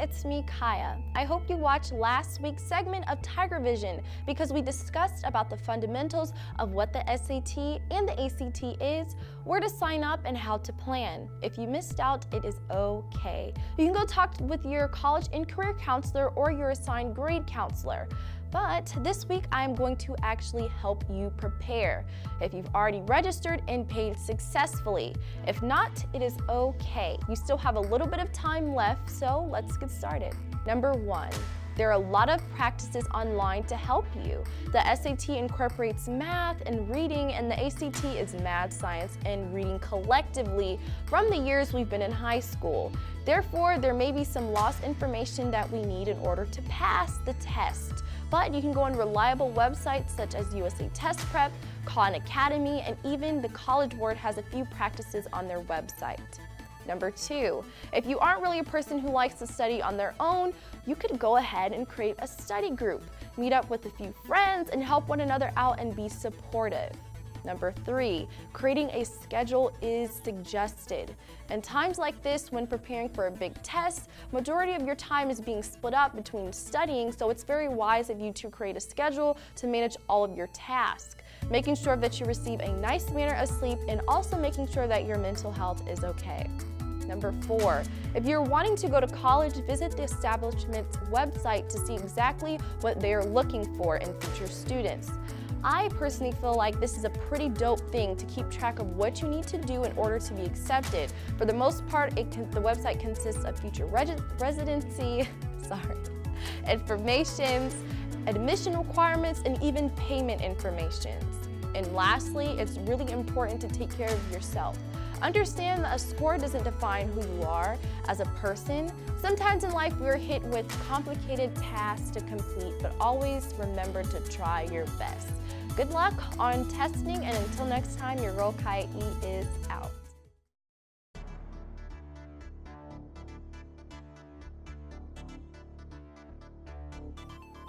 it's me, Kaya. I hope you watched last week's segment of Tiger Vision because we discussed about the fundamentals of what the SAT and the ACT is, where to sign up, and how to plan. If you missed out, it is okay. You can go talk with your college and career counselor or your assigned grade counselor. But this week, I'm going to actually help you prepare if you've already registered and paid successfully. If not, it is okay. You still have a little bit of time left, so let's get started. Number 1. There are a lot of practices online to help you. The SAT incorporates math and reading, and the ACT is math, science, and reading collectively from the years we've been in high school. Therefore, there may be some lost information that we need in order to pass the test. But you can go on reliable websites such as USA Test Prep, Khan Academy, and even the College Board has a few practices on their website. Number 2, if you aren't really a person who likes to study on their own, you could go ahead and create a study group, meet up with a few friends, and help one another out and be supportive. Number 3, creating a schedule is suggested. In times like this, when preparing for a big test, majority of your time is being split up between studying, so it's very wise of you to create a schedule to manage all of your tasks, making sure that you receive a nice manner of sleep and also making sure that your mental health is okay. Number 4, if you're wanting to go to college, visit the establishment's website to see exactly what they are looking for in future students. I personally feel like this is a pretty dope thing to keep track of what you need to do in order to be accepted. For the most part, the website consists of future residency, informations, admission requirements, and even payment information. And lastly, it's really important to take care of yourself. Understand that a score doesn't define who you are as a person. Sometimes in life we're hit with complicated tasks to complete, but always remember to try your best. Good luck on testing, and until next time, your girl Kaya E is out.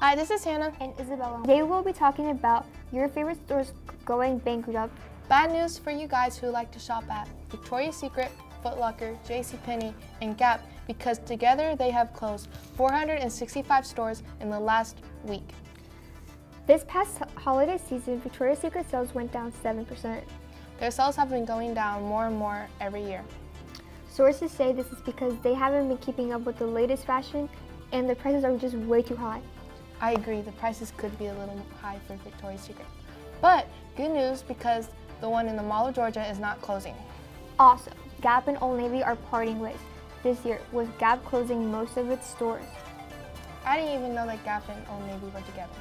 Hi, this is Hannah and Isabella. Today we'll be talking about your favorite stores going bankrupt. Bad news for you guys who like to shop at Victoria's Secret, Foot Locker, JCPenney, and Gap, because together they have closed 465 stores in the last week. This past holiday season, Victoria's Secret sales went down 7%. Their sales have been going down more and more every year. Sources say this is because they haven't been keeping up with the latest fashion and the prices are just way too high. I agree, the prices could be a little high for Victoria's Secret. But good news, because the one in the Mall of Georgia is not closing. Also, Gap and Old Navy are parting ways this year, with Gap closing most of its stores. I didn't even know that Gap and Old Navy were together.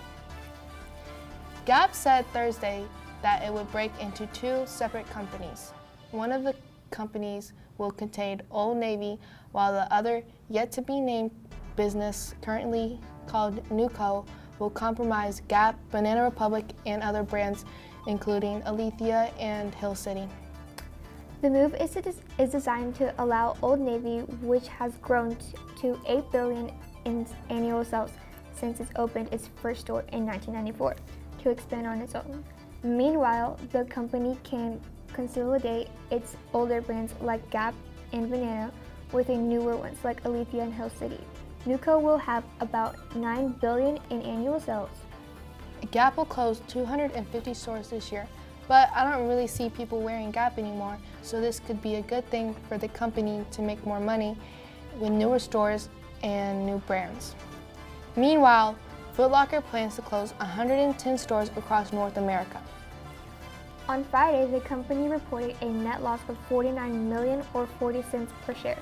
Gap said Thursday that it would break into 2 separate companies. One of the companies will contain Old Navy, while the other, yet to be named business, currently called NewCo, will comprise Gap, Banana Republic, and other brands, including Alethea and Hill City. The move is designed to allow Old Navy, which has grown to $8 billion in annual sales since it opened its first store in 1994, to expand on its own. Meanwhile, the company can consolidate its older brands like Gap and Banana with newer ones like Alethea and Hill City. NewCo will have about $9 billion in annual sales. Gap will close 250 stores this year, but I don't really see people wearing Gap anymore, so this could be a good thing for the company to make more money with newer stores and new brands. Meanwhile, Foot Locker plans to close 110 stores across North America. On Friday, the company reported a net loss of $49 million or 40 cents per share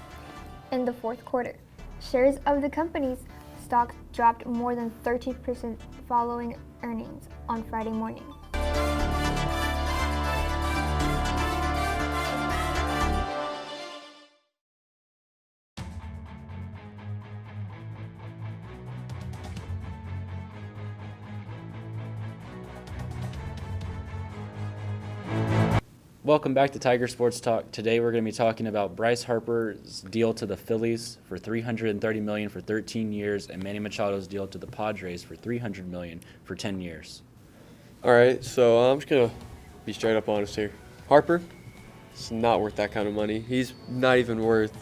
in the fourth quarter. Shares of the company's stock dropped more than 13% following earnings on Friday morning. Welcome back to Tiger Sports Talk. Today we're going to be talking about Bryce Harper's deal to the Phillies for $330 million for 13 years and Manny Machado's deal to the Padres for $300 million for 10 years. All right, so I'm just going to be straight up honest here. Harper, it's not worth that kind of money. He's not even worth,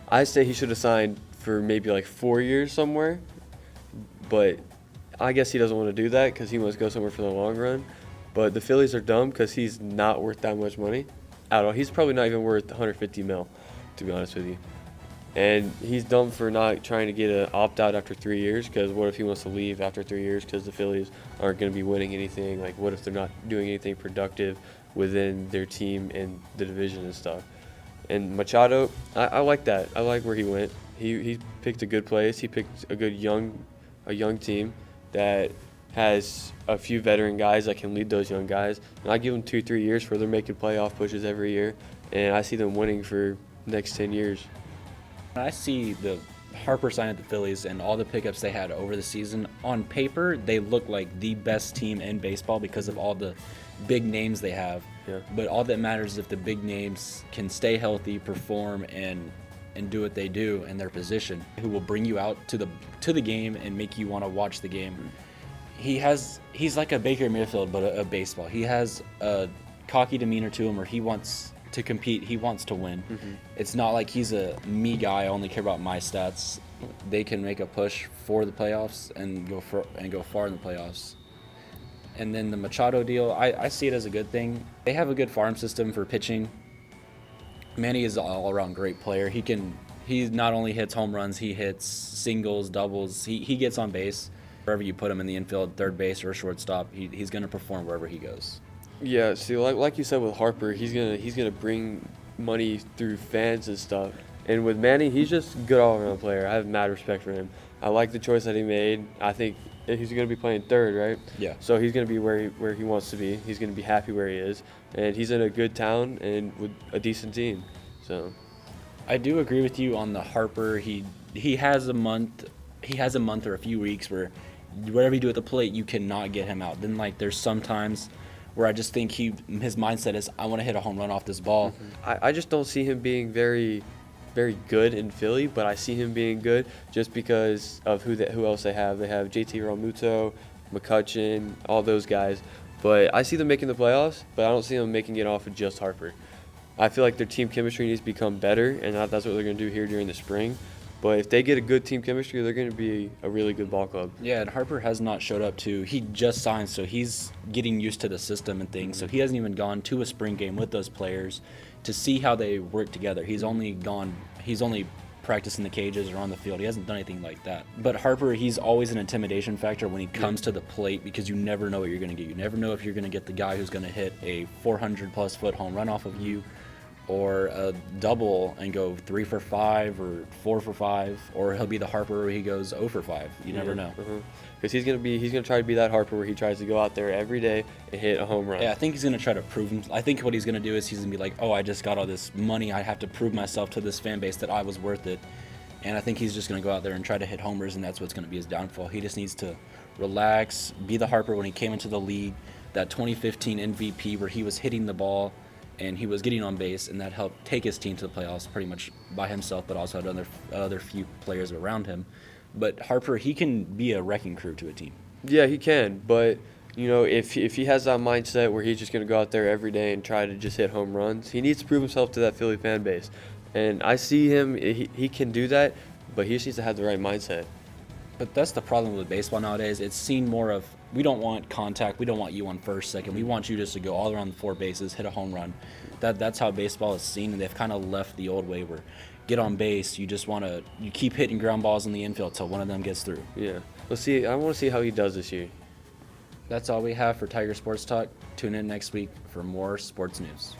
I say he should have signed for maybe like 4 years somewhere. But I guess he doesn't want to do that because he wants to go somewhere for the long run. But the Phillies are dumb because he's not worth that much money at all. He's probably not even worth 150 mil, to be honest with you. And he's dumb for not trying to get an opt-out after 3 years, because what if he wants to leave after 3 years because the Phillies aren't going to be winning anything? Like, what if they're not doing anything productive within their team and the division and stuff? And Machado, I like that. I like where he went. He picked a good place. He picked a good young team that has a few veteran guys that can lead those young guys. And I give them 2-3 years where they're making playoff pushes every year, and I see them winning for the next 10 years. I see the Harper sign at the Phillies and all the pickups they had over the season. On paper, they look like the best team in baseball because of all the big names they have. Yeah. But all that matters is if the big names can stay healthy, perform, and do what they do in their position, who will bring you out to the game and make you want to watch the game. He's like a Baker Mayfield, but a baseball. He has a cocky demeanor to him, where he wants to compete, he wants to win. It's not like he's a me guy, I only care about my stats. They can make a push for the playoffs and go far in the playoffs. And then the Machado deal, I see it as a good thing. They have a good farm system for pitching. Manny is an all-around great player. He not only hits home runs, he hits singles, doubles. He gets on base. Wherever you put him in the infield, third base or shortstop, he's going to perform wherever he goes. Yeah, see, like you said with Harper, he's gonna bring money through fans and stuff. And with Manny, he's just a good all-around player. I have mad respect for him. I like the choice that he made. I think he's gonna be playing third, right? Yeah. So he's gonna be where he wants to be. He's gonna be happy where he is, and he's in a good town and with a decent team. So I do agree with you on the Harper. He has a month. He has a month or a few weeks where whatever you do at the plate, you cannot get him out. Then there's some times where I just think his mindset is, I want to hit a home run off this ball. I just don't see him being very, very good in Philly, but I see him being good just because of who else they have. They have JT Realmuto, McCutchen, all those guys. But I see them making the playoffs, but I don't see them making it off of just Harper. I feel like their team chemistry needs to become better, and that's what they're going to do here during the spring. But if they get a good team chemistry, they're going to be a really good ball club. Yeah, and Harper has not showed up too. He just signed, so he's getting used to the system and things. So he hasn't even gone to a spring game with those players to see how they work together. He's only practicing the cages or on the field. He hasn't done anything like that. But Harper, he's always an intimidation factor when he comes to the plate, because you never know what you're going to get. You never know if you're going to get the guy who's going to hit a 400-plus foot home run off of you, or a double and go 3 for 5 or 4 for 5, or he'll be the Harper where he goes 0 for 5. You never know. Because he's gonna try to be that Harper where he tries to go out there every day and hit a home run. Yeah, I think he's gonna try to prove him. I think what he's gonna do is he's gonna be like, oh, I just got all this money, I have to prove myself to this fan base that I was worth it. And I think he's just gonna go out there and try to hit homers, and that's what's gonna be his downfall. He just needs to relax, be the Harper when he came into the league, that 2015 MVP where he was hitting the ball and he was getting on base, and that helped take his team to the playoffs pretty much by himself, but also had other few players around him. But Harper, he can be a wrecking crew to a team. Yeah, he can, but if he has that mindset where he's just going to go out there every day and try to just hit home runs, he needs to prove himself to that Philly fan base. And I see him, he can do that, but he just needs to have the right mindset. But that's the problem with baseball nowadays. It's seen more of, we don't want contact, we don't want you on first, second. We want you just to go all around the 4 bases, hit a home run. That's how baseball is seen, and they've kind of left the old way where get on base, you keep hitting ground balls in the infield till one of them gets through. Yeah. Let's see. I want to see how he does this year. That's all we have for Tiger Sports Talk. Tune in next week for more sports news.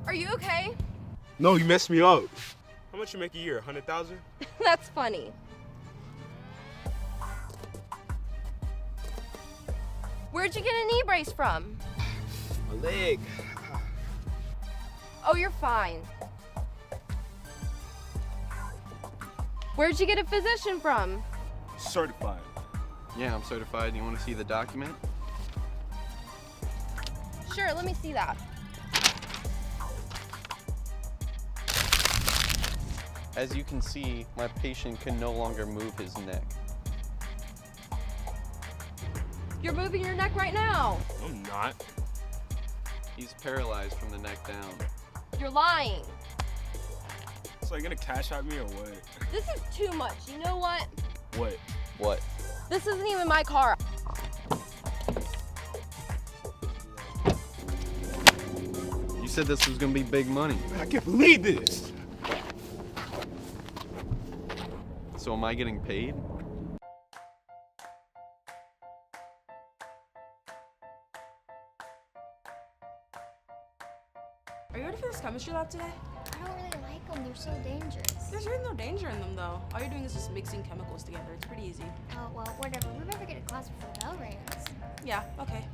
Are you okay? No, you messed me up. How much you make a year? 100,000? That's funny. Where'd you get a knee brace from? My leg. Oh, you're fine. Where'd you get a physician from? Certified. Yeah, I'm certified. You want to see the document? Sure, let me see that. As you can see, my patient can no longer move his neck. You're moving your neck right now. I'm not. He's paralyzed from the neck down. You're lying. So you gonna cash out me or what? This is too much. You know what? What? What? This isn't even my car. You said this was gonna be big money. I can't believe this. So am I getting paid? Are you ready for this chemistry lab today? I don't really like them. They're so dangerous. There's really no danger in them though. All you're doing is just mixing chemicals together. It's pretty easy. Oh, well, whatever. We better get to class before the bell rings. Yeah, okay.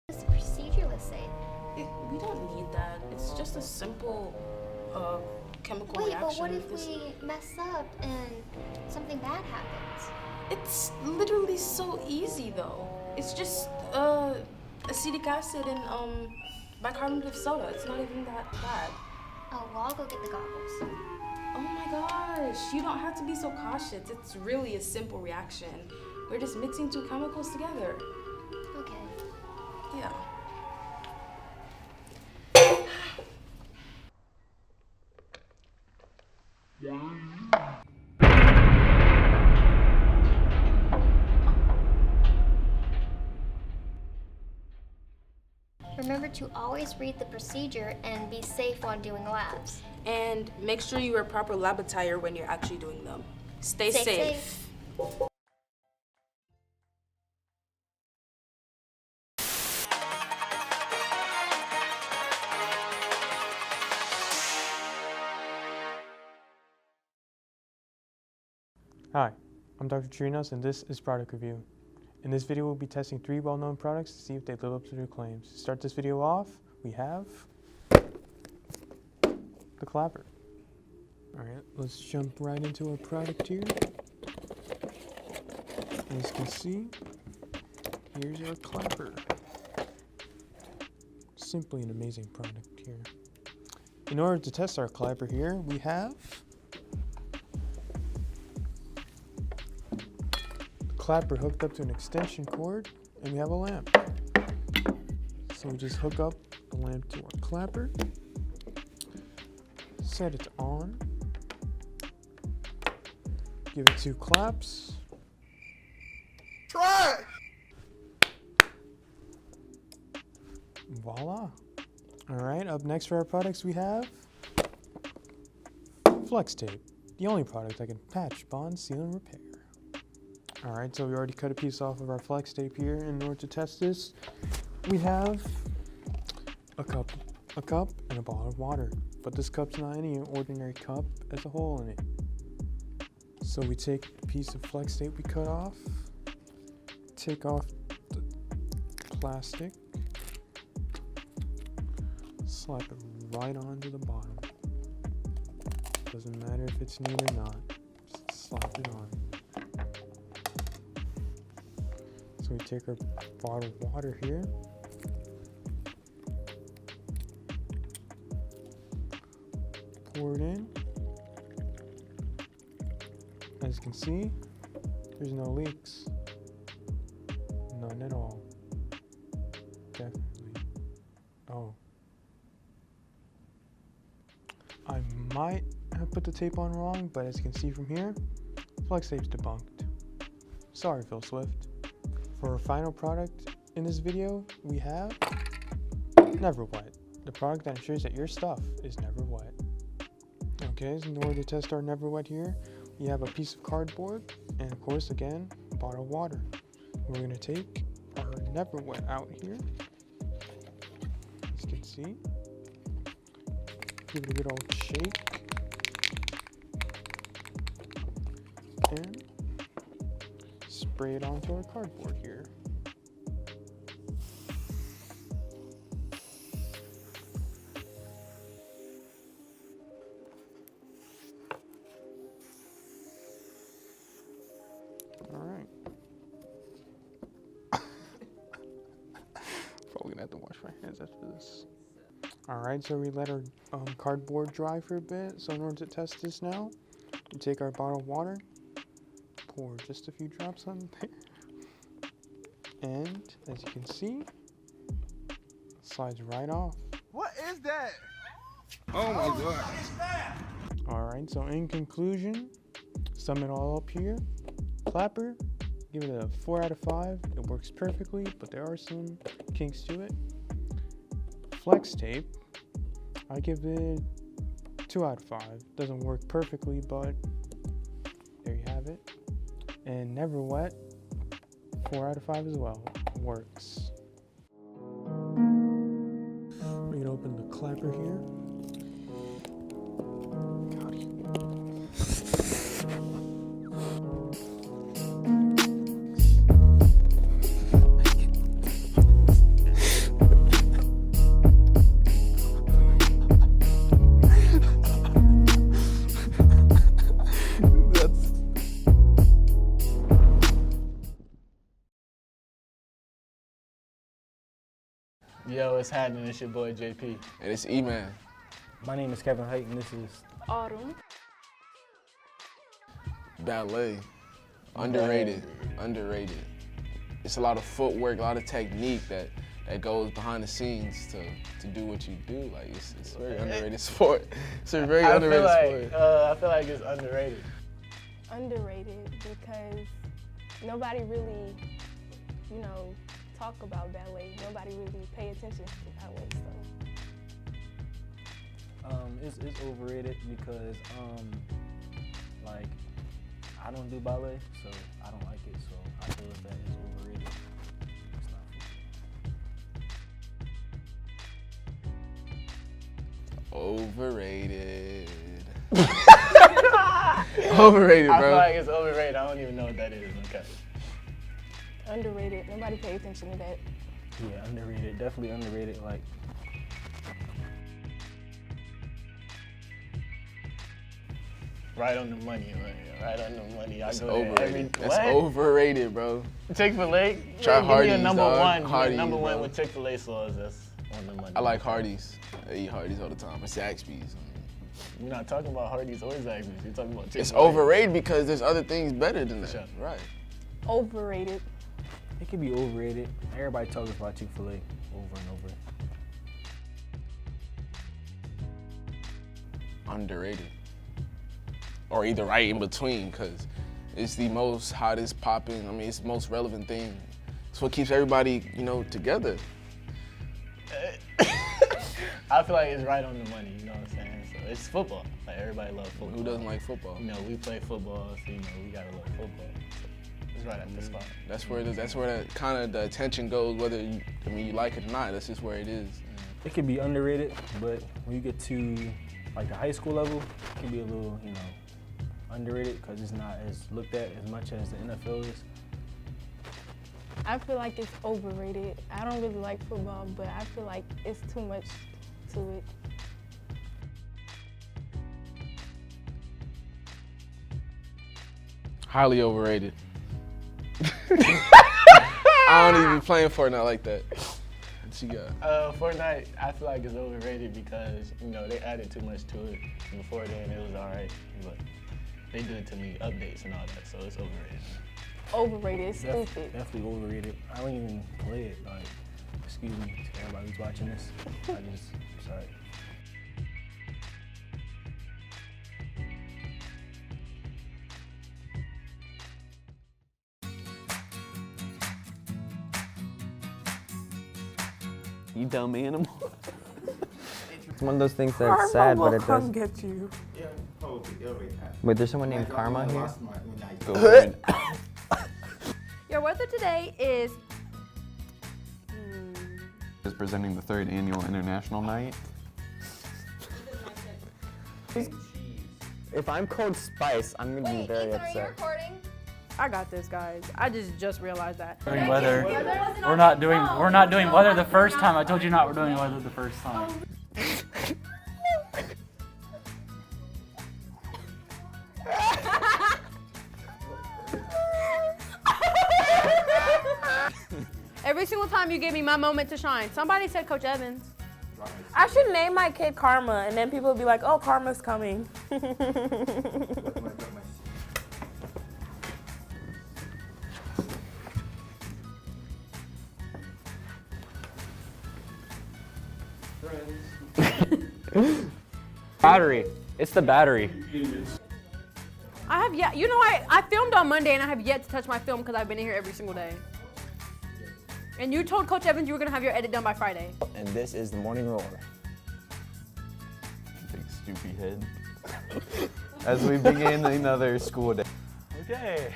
What's the procedure, let's say? We don't need that. It's just a simple chemical Wait, reaction. but what if This- we mess up and something bad happens? It's literally so easy though. It's just acetic acid and bicarbonate of soda. It's not even that bad. Oh, well, I'll go get the goggles. Oh my gosh, you don't have to be so cautious. It's really a simple reaction. We're just mixing two chemicals together. Okay. Yeah. Remember to always read the procedure and be safe while doing labs. And make sure you wear proper lab attire when you're actually doing them. Stay safe. Hi, I'm Dr. Trinos and this is Product Review. In this video we'll be testing 3 well-known products to see if they live up to their claims. To start this video off, we have the clapper. Alright, let's jump right into our product here. As you can see, here's our clapper. Simply an amazing product here. In order to test our clapper here, we have clapper hooked up to an extension cord, and we have a lamp. So we just hook up the lamp to our clapper, set it on, give it 2 claps. Try! Voila. Alright, up next for our products we have Flex Tape, the only product that can patch, bond, seal, and repair. Alright, so we already cut a piece off of our flex tape here. In order to test this, we have a cup, and a bottle of water. But this cup's not any ordinary cup, it has a hole in it. So we take a piece of flex tape we cut off, take off the plastic, slap it right onto the bottom. Doesn't matter if it's neat or not, just slap it on. So we take our bottle of water here, pour it in. As you can see, there's no leaks. None at all. Definitely. Oh. I might have put the tape on wrong, but as you can see from here, flex tape's debunked. Sorry, Phil Swift. For our final product in this video, we have Never Wet, the product that ensures that your stuff is never wet. Okay, so in order to test our Never Wet here, we have a piece of cardboard and of course again, a bottle of water. We're going to take our Never Wet out here, as you can see, give it a good old shake, and spray it onto our cardboard here. Alright. have to wash my hands after this. All right, so we let our cardboard dry for a bit. So in order to test this now, we take our bottle of water, pour just a few drops on there, and as you can see, it slides right off. What is that? Oh my God. All right, so in conclusion, sum it all up here. Clapper, give it a 4 out of 5. It works perfectly, but there are some kinks to it. Flex tape, I give it 2 out of 5. Doesn't work perfectly, but there you have it. And Never Wet, 4 out of 5 as well. Works. We can open the clapper here. Yo, what's happening? It's your boy JP. And it's E-Man. My name is Kevin Height, and this is Autumn. Ballet. Underrated. Underrated. It's a lot of footwork, a lot of technique that goes behind the scenes to do what you do. Like it's a very underrated sport. It's a very underrated sport. I feel like it's underrated. Underrated because nobody really, talk about ballet. Nobody really pay attention to ballet stuff. It's overrated because like I don't do ballet, so I don't like it. So I feel that it's overrated. It's not Overrated. Overrated, bro. I feel like it's overrated. I don't even know what that is. Okay. Underrated. Nobody pay attention to that. Yeah, underrated. Definitely underrated. Like. Right on the money, man. Right on the money. That's go overrated. There That's overrated, bro. Chick-fil-A. Try Hardee's, give me a number dog. one. Hardee's, Number one bro. with Chick-fil-A sauce. That's on the money. I like Hardee's. I eat Hardee's all the time. It's Zaxby's. You're not talking about Hardee's or Zaxby's. You're talking about Chick-fil-A. It's overrated because there's other things better than that. Sure. Right. Overrated. It could be overrated. Everybody talks about Chick-fil-A over and over. Underrated. Or either right in between, because it's the most hottest popping. I mean, it's the most relevant thing. It's what keeps everybody, together. I feel like it's right on the money, you know what I'm saying? So it's football. Like everybody loves football. Who doesn't like football? We play football, so we gotta love football. So it's right at the spot. That's where it is. That's where the attention goes, whether you like it or not. That's just where it is. It can be underrated, but when you get to like the high school level, it can be a little, underrated because it's not as looked at as much as the NFL is. I feel like it's overrated. I don't really like football, but I feel like it's too much to it. Highly overrated. I don't even be playing Fortnite like that. What you got? Fortnite, I feel like it's overrated because, they added too much to it. Before then, it was all right, but they did to me updates and all that, so it's overrated. Overrated, it's stupid. Definitely overrated. I don't even play it. Like, excuse me to everybody who's watching this. I'm sorry. You dumb animal. It's one of those things that's sad, but it does. Get you. Wait, there's someone named Karma here? Go ahead. Your weather today is Is presenting the 3rd annual International Night. If I'm called Spice, I'm gonna be very upset. recording? I got this, guys. I just realized that. Doing weather. We're not doing weather the first time. I told you not. We're doing weather the first time. Every every single time you give me my moment to shine. Somebody said Coach Evans. I should name my kid Karma, and then people will be like, oh, Karma's coming. Battery. It's the battery. I have yet, you know, I filmed on Monday and I have yet to touch my film because I've been in here every single day. And you told Coach Evans you were gonna have your edit done by Friday. And this is the morning roar. Big stoopy head. As we begin another school day. Okay.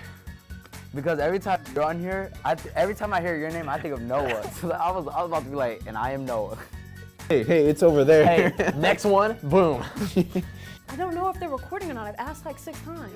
Because every time you're on here, every time I hear your name, I think of Noah. So I was about to be like, and I am Noah. Hey, it's over there. Hey, next one, boom. I don't know if they're recording or not. I've asked like 6 times.